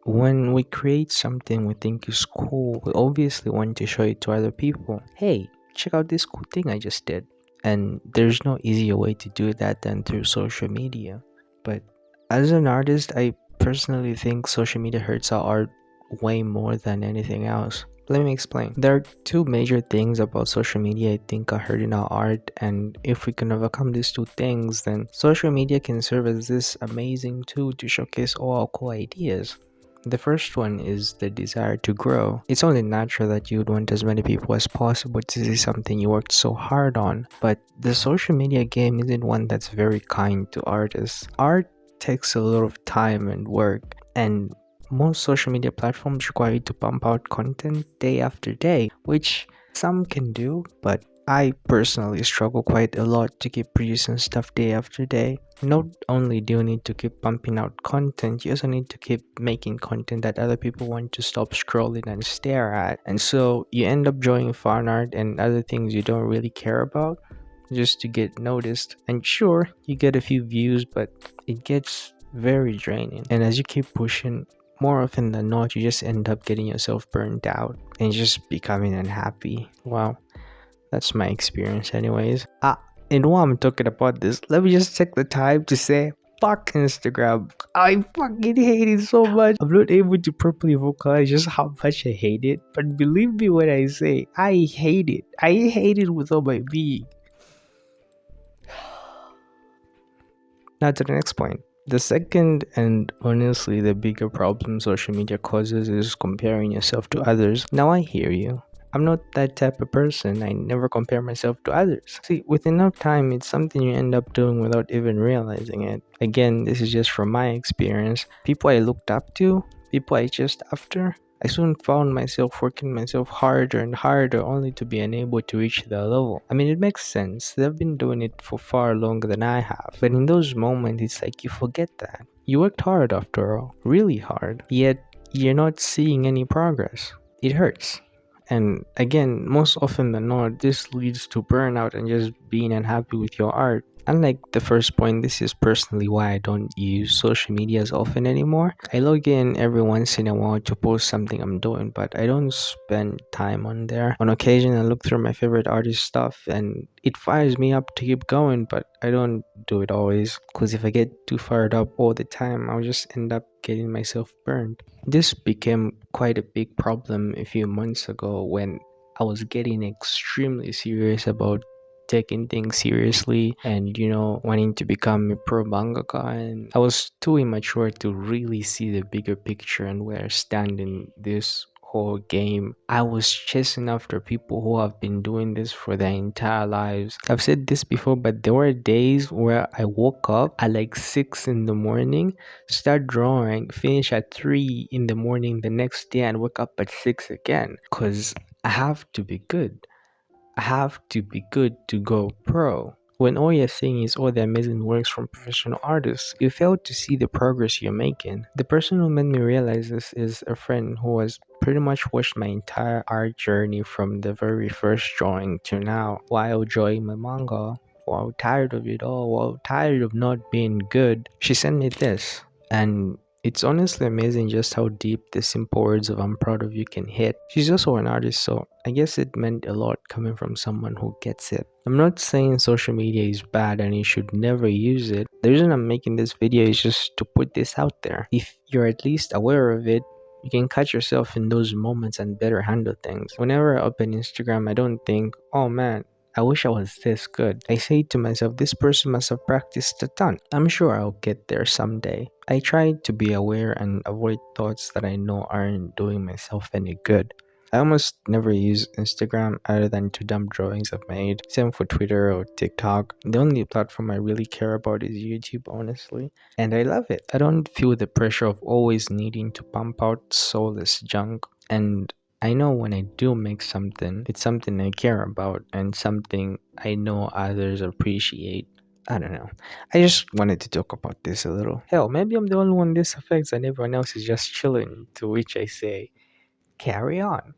when we create something we think is cool, we obviously want to show it to other people. Hey, check out this cool thing I just did. And there's no easier way to do that than through social media. But as an artist, I personally think social media hurts our art way more than anything else. Let me explain. There are two major things about social media I think are hurting our art, and if we can overcome these two things, then social media can serve as this amazing tool to showcase all our cool ideas. The first one is the desire to grow. It's only natural that you would want as many people as possible to see something you worked so hard on, but the social media game isn't one that's very kind to artists. Art takes a lot of time and work, and most social media platforms require you to pump out content day after day, which some can do, but I personally struggle quite a lot to keep producing stuff day after day. Not only do you need to keep pumping out content, you also need to keep making content that other people want to stop scrolling and stare at. And so you end up drawing fan art and other things you don't really care about just to get noticed. And sure, you get a few views, but it gets very draining. And as you keep pushing, more often than not, you just end up getting yourself burned out and just becoming unhappy. Wow, that's my experience, anyways. And while I'm talking about this, let me just take the time to say, fuck Instagram. I fucking hate it so much. I'm not able to properly vocalize just how much I hate it. But believe me when I say, I hate it. I hate it with all my being. Now to the next point. The second and honestly the bigger problem social media causes is comparing yourself to others. Now I hear you. I'm not that type of person. I never compare myself to others. See, with enough time, it's something you end up doing without even realizing it. Again, this is just from my experience. People I looked up to, people I chased after, I soon found myself working myself harder and harder only to be unable to reach their level. I mean, it makes sense. They've been doing it for far longer than I have. But in those moments, it's like you forget that. You worked hard after all, really hard, yet you're not seeing any progress. It hurts. And again, most often than not, this leads to burnout and just being unhappy with your art. Unlike the first point, this is personally why I don't use social media as often anymore. I log in every once in a while to post something I'm doing, but I don't spend time on there. On occasion, I look through my favorite artist stuff and it fires me up to keep going, but I don't do it always because if I get too fired up all the time, I'll just end up getting myself burned. This became quite a big problem a few months ago when I was getting extremely serious about taking things seriously and wanting to become a pro mangaka, and I was too immature to really see the bigger picture and where I stand in this whole game. I was chasing after people who have been doing this for their entire lives. I've said this before, but there were days where I woke up at like 6 in the morning, start drawing, finish at 3 in the morning the next day, and wake up at 6 again because I have to be good. I have to be good to go pro. When all you're seeing is all the amazing works from professional artists, you fail to see the progress you're making. The person who made me realize this is a friend who has pretty much watched my entire art journey from the very first drawing to now, while drawing my manga. While tired of it all, while tired of not being good, she sent me this. And it's honestly amazing just how deep the simple words of I'm proud of you can hit. She's also an artist, so I guess it meant a lot coming from someone who gets it. I'm not saying social media is bad and you should never use it. The reason I'm making this video is just to put this out there. If you're at least aware of it, you can catch yourself in those moments and better handle things. Whenever I open Instagram, I don't think, oh man, I wish I was this good. I say to myself, this person must have practiced a ton. I'm sure I'll get there someday. I try to be aware and avoid thoughts that I know aren't doing myself any good. I almost never use Instagram other than to dump drawings I've made. Same for Twitter or TikTok. The only platform I really care about is YouTube, honestly. And I love it. I don't feel the pressure of always needing to pump out soulless junk. And I know when I do make something, it's something I care about and something I know others appreciate. I don't know. I just wanted to talk about this a little. Hell, maybe I'm the only one this affects and everyone else is just chilling, to which I say, carry on.